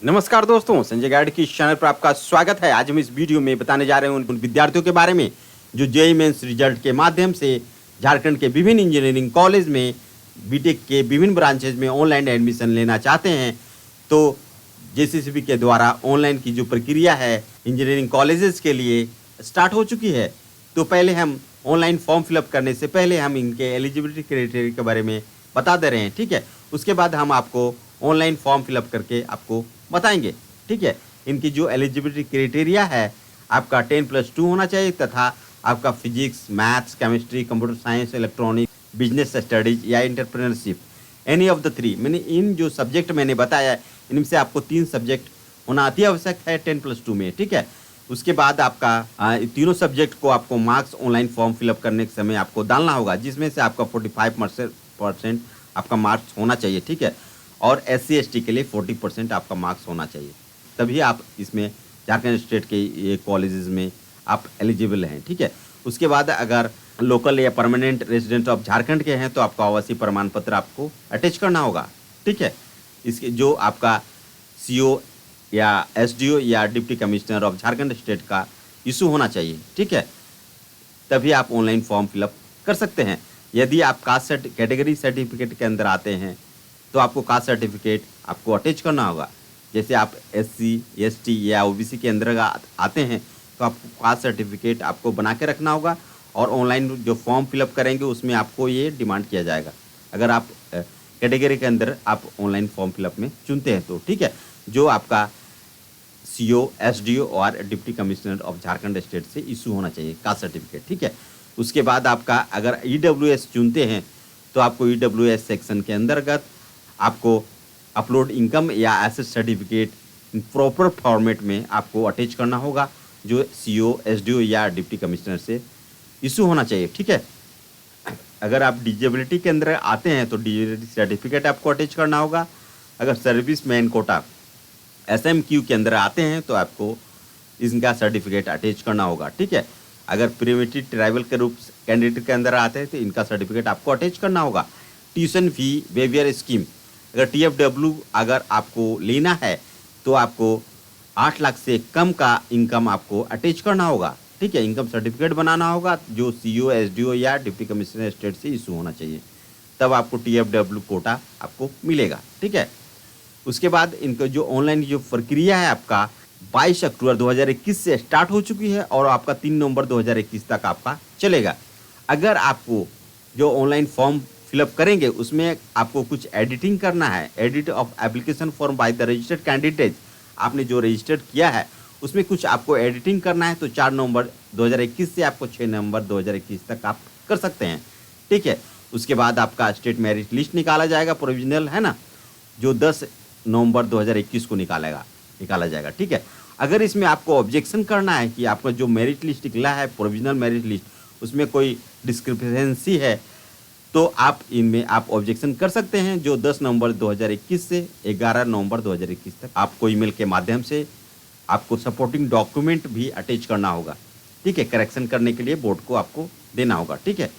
नमस्कार दोस्तों, संजय गाइड की चैनल पर आपका स्वागत है। आज हम इस वीडियो में बताने जा रहे हैं उन विद्यार्थियों के बारे में जो जेईई मेंस रिजल्ट के माध्यम से झारखंड के विभिन्न इंजीनियरिंग कॉलेज में बीटेक के विभिन्न ब्रांचेज में ऑनलाइन एडमिशन लेना चाहते हैं। तो जेसीसीबी के द्वारा ऑनलाइन की जो प्रक्रिया है इंजीनियरिंग कॉलेजेस के लिए स्टार्ट हो चुकी है। तो पहले हम ऑनलाइन फॉर्म फिलअप करने से पहले हम इनके एलिजिबिलिटी क्राइटेरिया के बारे में बता दे रहे हैं, ठीक है। उसके बाद हम आपको ऑनलाइन फॉर्म फिलअप करके आपको बताएंगे, ठीक है। इनकी जो एलिजिबिलिटी क्राइटेरिया है आपका 10+2 होना चाहिए तथा आपका physics, maths, chemistry, computer science, electronic, business studies या एंटरप्रेन्योरशिप, एनी ऑफ द 3। मैंने इन जो सब्जेक्ट मैंने बताया इनमें से आपको 3 सब्जेक्ट होना अति आवश्यक है 10+2 में, ठीक है। उसके बाद आपका तीनों सब्जेक्ट को आपको मार्क्स ऑनलाइन फॉर्म फिलअप करने के समय आपको डालना होगा, जिसमें से आपका 45% आपका मार्क्स होना चाहिए, ठीक है। और SC ST के लिए 40% आपका मार्क्स होना चाहिए, तभी आप इसमें झारखंड स्टेट के ये कॉलेजेस में आप एलिजिबल हैं, ठीक है। उसके बाद अगर लोकल या परमानेंट रेजिडेंट ऑफ झारखंड के हैं तो आपका आवासीय प्रमाण पत्र आपको अटैच करना होगा, ठीक है। इसके जो आपका CO या SDO या deputy commissioner of Jharkhand state का इशू होना चाहिए, ठीक है। तभी आप ऑनलाइन फॉर्म फिलअप कर सकते हैं। यदि आप कास्ट कैटेगरी सर्टिफिकेट के अंदर आते हैं तो आपको कास्ट सर्टिफिकेट आपको अटैच करना होगा। जैसे आप SC ST या OBC के अंदर आते हैं तो आपको कास्ट सर्टिफिकेट आपको बना के रखना होगा और ऑनलाइन जो फॉर्म फिलअप करेंगे उसमें आपको ये डिमांड किया जाएगा, अगर आप कैटेगरी के अंदर आप ऑनलाइन फॉर्म फिलअप में चुनते हैं तो, ठीक है। जो आपका CO SDO और deputy commissioner of Jharkhand state से इशू होना चाहिए कास्ट सर्टिफिकेट, ठीक है। उसके बाद आपका अगर EWS चुनते हैं तो आपको EWS सेक्शन के अंतर्गत आपको अपलोड इनकम या asset certificate in proper format में आपको अटैच करना होगा, जो CO SDO या डिप्टी कमिश्नर से इशू होना चाहिए, ठीक है। अगर आप डिजेबिलिटी के अंदर आते हैं तो डिजेबिलिटी सर्टिफिकेट आपको अटैच करना होगा। अगर सर्विस मैन कोटा SMQ के अंदर आते हैं तो आपको इनका सर्टिफिकेट अटैच करना होगा, ठीक है। अगर प्रीमेटिव ट्राइबल के रूप कैंडिडेट के अंदर आते हैं तो इनका सर्टिफिकेट आपको अटैच करना होगा। ट्यूशन फी वेवियर स्कीम, अगर TFW अगर आपको लेना है तो आपको 8 लाख से कम का इनकम आपको अटैच करना होगा, ठीक है। इनकम सर्टिफिकेट बनाना होगा जो CO SDO या डिप्टी कमिश्नर स्टेट से इशू होना चाहिए, तब आपको TFW कोटा आपको मिलेगा, ठीक है। उसके बाद इनका जो ऑनलाइन जो प्रक्रिया है आपका 22 अक्टूबर 2021 से स्टार्ट हो चुकी है और आपका 3 नवंबर 2021 तक आपका चलेगा। अगर आपको जो ऑनलाइन फॉर्म फिलअप करेंगे उसमें आपको कुछ एडिटिंग करना है, edit of application form by the registered candidate, आपने जो रजिस्टर्ड किया है उसमें कुछ आपको एडिटिंग करना है तो 4 नवंबर 2021 से आपको 6 नवंबर 2021 तक आप कर सकते हैं, ठीक है। उसके बाद आपका स्टेट मेरिट लिस्ट निकाला जाएगा, प्रोविजनल है ना, जो 10 नवंबर 2021 को निकाला जाएगा, ठीक है। अगर इसमें आपको ऑब्जेक्शन करना है कि आपका जो मेरिट लिस्ट निकला है प्रोविजनल मेरिट लिस्ट उसमें कोई डिस्क्रिपेंसी है तो आप इनमें आप ऑब्जेक्शन कर सकते हैं, जो 10 नवंबर 2021 से 11 नवंबर 2021 तक आपको ईमेल के माध्यम से आपको सपोर्टिंग डॉक्यूमेंट भी अटैच करना होगा, ठीक है। करेक्शन करने के लिए बोर्ड को आपको देना होगा, ठीक है।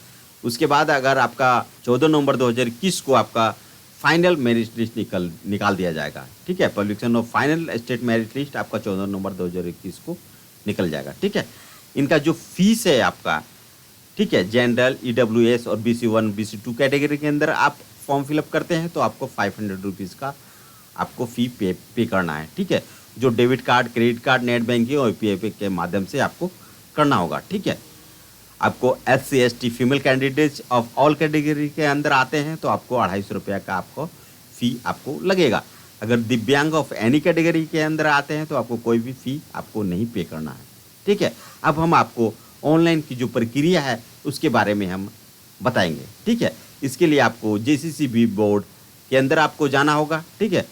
उसके बाद अगर आपका 14 नवंबर 2021 को आपका फाइनल मेरिट लिस्ट निकाल दिया जाएगा, ठीक है। Publication of final state merit list आपका 14 नवंबर 2021 को निकल जाएगा, ठीक है। इनका जो फीस है आपका, ठीक है, जनरल EWS और BC1 BC2 कैटेगरी के अंदर आप फॉर्म फिलअप करते हैं तो आपको 500 रुपीज़ का आपको फ़ी पे करना है, ठीक है। जो debit card, credit card, net banking और UPI के माध्यम से आपको करना होगा, ठीक है। आपको SC ST female candidates of all category के अंदर आते हैं तो आपको 250 रुपये का आपको फ़ी आपको लगेगा। अगर दिव्यांग ऑफ एनी कैटेगरी के अंदर आते हैं तो आपको कोई भी फ़ी आपको नहीं पे करना है, ठीक है। अब हम आपको ऑनलाइन की जो प्रक्रिया है उसके बारे में हम बताएंगे, ठीक है। इसके लिए आपको JCCB बोर्ड के अंदर आपको जाना होगा, ठीक है।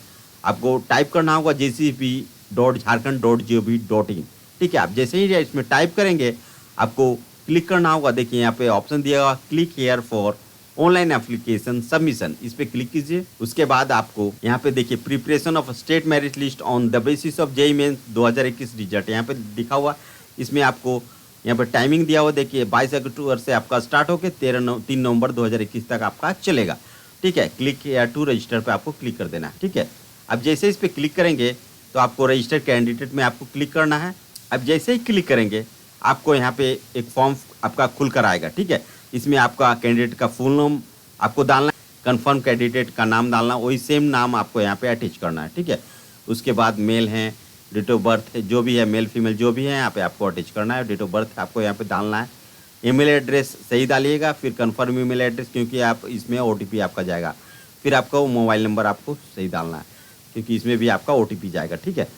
आपको टाइप करना होगा jcp.jharkhand.gov.in, ठीक है। आप जैसे ही इसमें टाइप करेंगे आपको क्लिक करना होगा, देखिए यहाँ पे ऑप्शन दिया हुआ click here for online application submission, इस पे क्लिक कीजिए। उसके बाद आपको यहाँ पे देखिए preparation of state merit list on the basis of JEE mains 2021 result यहाँ पे दिखा हुआ। इसमें आपको यहाँ पर टाइमिंग दिया हुआ, देखिए 22 अक्टूबर से आपका स्टार्ट होकर 3 नवंबर 2021 तक आपका चलेगा, ठीक है। क्लिक या टू रजिस्टर पे आपको क्लिक कर देना है, ठीक है। अब जैसे इस पर क्लिक करेंगे तो आपको रजिस्टर्ड कैंडिडेट में आपको क्लिक करना है। अब जैसे ही क्लिक करेंगे आपको यहाँ पे एक फॉर्म आपका खुल कर आएगा, ठीक है। इसमें आपका कैंडिडेट का फुल नेम आपको डालना है, कंफर्म कैंडिडेट का नाम डालना, वही सेम नाम आपको यहाँ पे अटैच करना है, ठीक है। उसके बाद मेल है, डेट ऑफ बर्थ है, जो भी है मेल फीमेल जो भी है यहाँ पे आपको अटैच करना है। डेट ऑफ बर्थ आपको यहाँ पे डालना है। ईमेल एड्रेस सही डालिएगा, फिर कंफर्म ईमेल एड्रेस, क्योंकि आप इसमें OTP आपका जाएगा। फिर आपका वो मोबाइल नंबर आपको सही डालना है, क्योंकि इसमें भी आपका OTP जाएगा, ठीक है।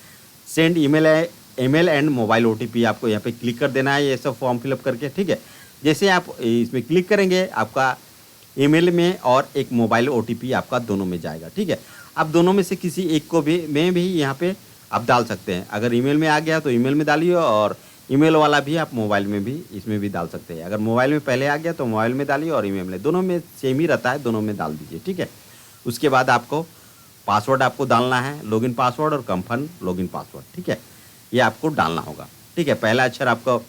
Send email and mobile OTP आपको यहाँ पे क्लिक कर देना है, ये सब फॉर्म फिलअप करके, ठीक है। जैसे आप इसमें क्लिक करेंगे आपका ईमेल में और एक मोबाइल OTP आपका दोनों में जाएगा, ठीक है। आप दोनों में से किसी एक को भी यहाँ पे आप डाल सकते हैं। अगर ईमेल में आ गया तो ईमेल में डालिए, और ईमेल वाला भी आप मोबाइल में भी इसमें भी डाल सकते हैं। अगर मोबाइल में पहले आ गया तो मोबाइल में डालिए, और ईमेल में, दोनों में सेम ही रहता है, दोनों में डाल दीजिए, ठीक है। उसके बाद आपको पासवर्ड आपको डालना है, लॉगिन पासवर्ड और कंफर्म लॉगिन पासवर्ड, ठीक है। ये आपको डालना होगा, ठीक है। पहला अक्षर आपको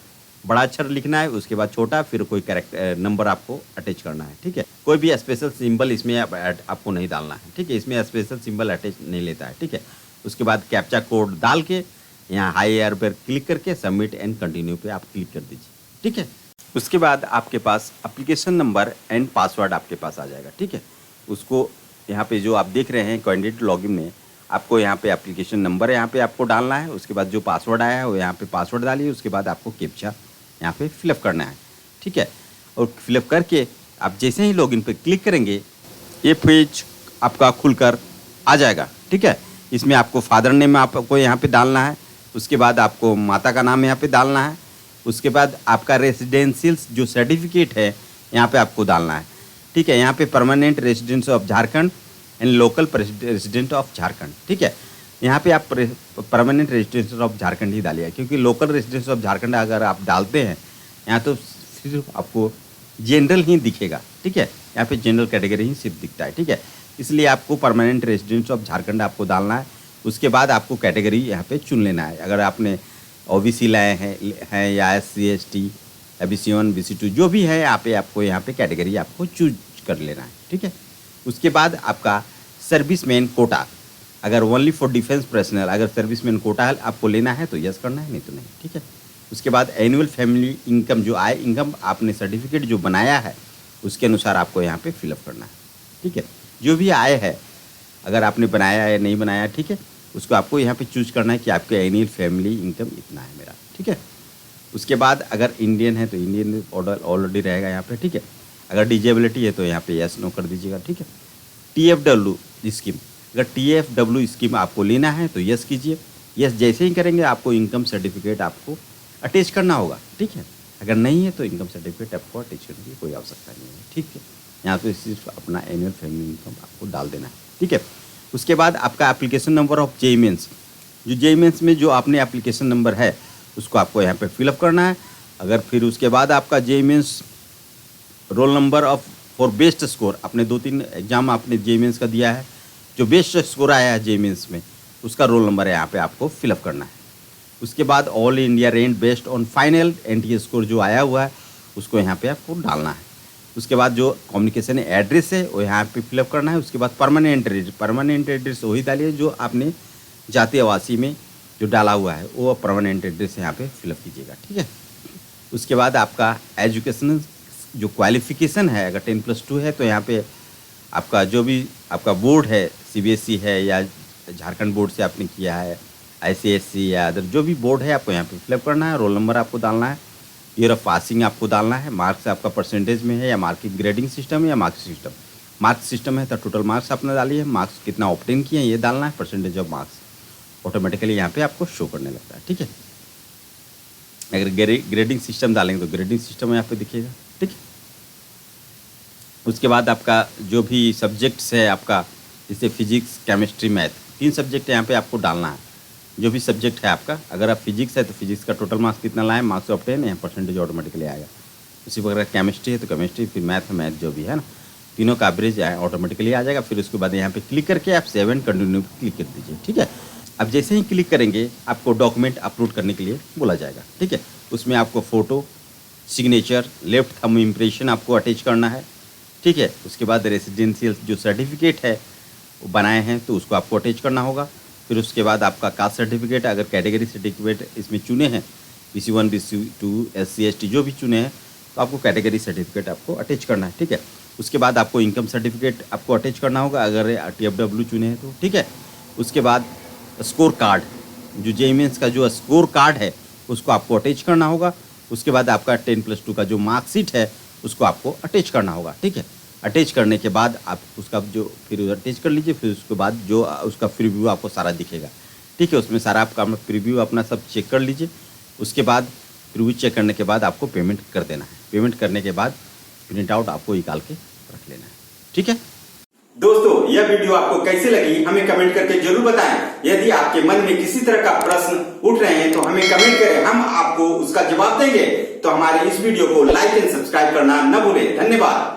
बड़ा अक्षर लिखना है, उसके बाद छोटा, फिर कोई कैरेक्टर नंबर आपको अटैच करना है, ठीक है। कोई भी स्पेशल सिंबल इसमें आपको नहीं डालना है, ठीक है। इसमें स्पेशल सिंबल अटैच नहीं लेता है, ठीक है। उसके बाद कैप्चा कोड डाल के यहाँ हाई एयर पर क्लिक करके सबमिट एंड कंटिन्यू पे आप क्लिक कर दीजिए, ठीक है। उसके बाद आपके पास एप्लीकेशन नंबर एंड पासवर्ड आपके पास आ जाएगा, ठीक है। उसको यहाँ पे जो आप देख रहे हैं कैंडिडेट लॉगिन में, आपको यहाँ पे एप्लीकेशन नंबर यहाँ पे आपको डालना है। उसके बाद जो पासवर्ड आया है वो यहाँ पे पासवर्ड डालिए। उसके बाद आपको कैप्चा यहाँ पे फिलअप करना है, ठीक है। और फिलअप करके आप जैसे ही लॉगिन पे क्लिक करेंगे ये पेज आपका खुलकर आ जाएगा, ठीक है। इसमें आपको फादर नेम आपको यहाँ पे डालना है। उसके बाद आपको माता का नाम यहाँ पे डालना है। उसके बाद आपका रेसिडेंशियल जो सर्टिफिकेट है यहाँ पे आपको डालना है, ठीक है। यहाँ पे permanent residence of Jharkhand and local resident of Jharkhand, ठीक है। यहाँ पे आप परमानेंट रेजिडेंस ऑफ झारखंड ही डालिए, क्योंकि लोकल रेजिडेंस ऑफ झारखंड अगर आप डालते हैं यहाँ तो सिर्फ आपको जनरल ही दिखेगा, ठीक है। यहाँ पे जनरल कैटेगरी ही सिर्फ दिखता है, ठीक है। इसलिए आपको परमानेंट रेजिडेंस ऑफ झारखंड आपको डालना है। उसके बाद आपको कैटेगरी यहाँ पे चुन लेना है। अगर आपने OBC लाए हैं या SC ST या BC1 BC2 जो भी है यहाँ पे कैटेगरी आपको चूज कर लेना है, ठीक है। उसके बाद आपका सर्विसमैन कोटा, अगर ओनली फॉर डिफेंस पर्सनल, अगर सर्विसमैन कोटा आपको लेना है तो यस करना है, नहीं तो नहीं, ठीक है। उसके बाद एनुअल फैमिली इनकम, जो आय इनकम आपने सर्टिफिकेट जो बनाया है उसके अनुसार आपको यहाँ पे फिलअप करना है, ठीक है। जो भी आय है अगर आपने बनाया है नहीं बनाया, ठीक है, उसको आपको यहाँ पे चूज करना है कि आपके एनुअल फैमिली इनकम इतना है मेरा, ठीक है। उसके बाद अगर इंडियन है तो इंडियन ऑलरेडी रहेगा यहाँ पे, ठीक है। अगर डिजेबिलिटी है तो यहाँ पे यस नो कर दीजिएगा, ठीक है। TFW स्कीम, अगर TFW स्कीम आपको लेना है तो यस कीजिए। यस जैसे ही करेंगे आपको इनकम सर्टिफिकेट आपको अटैच करना होगा, ठीक है। अगर नहीं है तो इनकम सर्टिफिकेट आपको अटैच करने की कोई आवश्यकता नहीं है, ठीक है। यहाँ पे सिर्फ अपना एनुअल फैमिली इनकम आपको डाल देना है, ठीक है। उसके बाद आपका application number of JEE mains, जो JEE मेंस में जो आपने एप्लीकेशन नंबर है उसको आपको यहाँ पे फिलअप करना है। अगर फिर उसके बाद आपका JEE mains roll number of for best score, आपने 2-3 एग्जाम आपने JEE मेंस का दिया है, जो बेस्ट स्कोर आया है JEE मेंस में उसका रोल नंबर है यहाँ पे आपको फिलअप करना है। उसके बाद all India rank based on final NTA score जो आया हुआ है उसको यहाँ पे आपको डालना है। उसके बाद जो कम्युनिकेशन एड्रेस है वो यहाँ पे फिलअप करना है। उसके बाद परमानेंट एड्रेस वही डालिए जो आपने जाति आवासी में जो डाला हुआ है वो परमानेंट एड्रेस यहाँ पे फिलअप कीजिएगा, ठीक है। उसके बाद आपका एजुकेशनल जो क्वालिफिकेशन है, अगर 10+2 है तो यहाँ पे आपका जो भी आपका बोर्ड है CBSE है या झारखंड बोर्ड से आपने किया है, ICSE या अदर जो भी बोर्ड है आपको यहाँ पे फिलअप करना है। रोल नंबर आपको डालना है, ईयर ऑफ पासिंग आपको डालना है, मार्क्स आपका परसेंटेज में है या मार्किंग ग्रेडिंग सिस्टम है या मार्क्स सिस्टम। मार्क्स सिस्टम है तो टोटल मार्क्स आपने डाली है, मार्क्स कितना ऑब्टेन किए हैं ये डालना है, परसेंटेज ऑफ मार्क्स ऑटोमेटिकली यहाँ पे आपको शो करने लगता है, ठीक है। अगर ग्रेडिंग सिस्टम डालेंगे तो ग्रेडिंग सिस्टम यहाँ पे दिखेगा, ठीक है। उसके बाद आपका जो भी सब्जेक्ट्स है आपका, जैसे फिजिक्स केमिस्ट्री मैथ, 3 सब्जेक्ट यहाँ पे आपको डालना है। जो भी सब्जेक्ट है आपका, अगर आप फिजिक्स है तो फिजिक्स का टोटल मार्क्स कितना लाए, मार्क्स ऑब्टेन या परसेंटेज ऑटोमेटिकली आएगा। उसी प्रकार केमिस्ट्री है तो केमिस्ट्री, फिर मैथ है मैथ जो भी है ना, तीनों का एवरेज ऑटोमेटिकली आ जाएगा। फिर उसके बाद यहाँ पे क्लिक करके आप सेव एंड कंटिन्यू क्लिक कर दीजिए, ठीक है। अब जैसे ही क्लिक करेंगे आपको डॉक्यूमेंट अपलोड करने के लिए बोला जाएगा, ठीक है। उसमें आपको photo, signature, left thumb impression आपको अटैच करना है, ठीक है। उसके बाद रेसिडेंशियल जो सर्टिफिकेट है वो बनाए हैं तो उसको आपको अटैच करना होगा। फिर उसके बाद आपका कास्ट सर्टिफिकेट, अगर कैटेगरी सर्टिफिकेट इसमें चुने हैं BC1 BC2 SC ST जो भी चुने हैं तो आपको कैटेगरी सर्टिफिकेट आपको अटैच करना है, ठीक है। उसके बाद आपको इनकम सर्टिफिकेट आपको अटैच करना होगा अगर TFW चुने हैं तो, ठीक है। उसके बाद स्कोर कार्ड, जो JEE मेंस का जो स्कोर कार्ड है उसको आपको अटैच करना होगा। उसके बाद आपका 10+2 का जो मार्कशीट है उसको आपको अटैच करना होगा, ठीक है। अटैच करने के बाद आप उसका जो फिर अटैच कर लीजिए, फिर उसके बाद जो उसका प्रीव्यू आपको सारा दिखेगा, ठीक है। उसमें सारा आपका प्रीव्यू अपना सब चेक कर लीजिए। उसके बाद प्रीव्यू चेक करने के बाद आपको पेमेंट कर देना है। पेमेंट करने के बाद प्रिंट आउट आपको निकाल के रख लेना है, ठीक है। दोस्तों, यह वीडियो आपको कैसी लगी हमें कमेंट करके जरूर बताएं। यदि आपके मन में किसी तरह का प्रश्न उठ रहे हैं तो हमें कमेंट करें, हम आपको उसका जवाब देंगे। तो हमारे इस वीडियो को लाइक एंड सब्सक्राइब करना न भूलें। धन्यवाद।